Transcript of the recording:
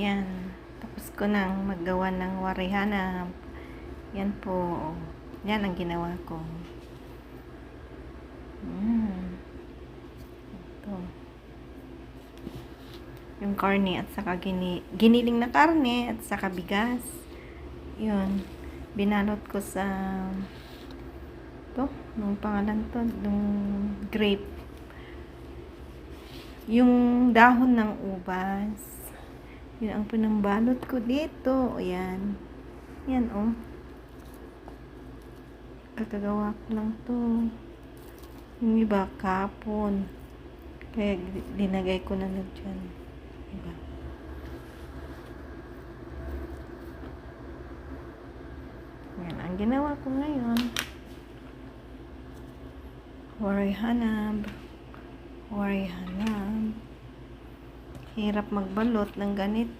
Yan. Tapos ko nang maggawa ng warihanap. Yan po. Yan ang ginawa ko. Ito. Yung karne at saka giniling na karne at saka bigas. Yun. Binalot ko sa nung pangalan to, nung grape. Yung dahon ng ubas. Yun ang pinambalot ko dito. Ayan. Yan, oh. Kakagawa ko lang to. Yung iba, kapon. Kaya linagay ko na dyan. Diba? Yan ang ginawa ko ngayon. Warihanab. Hirap magbalot ng ganito.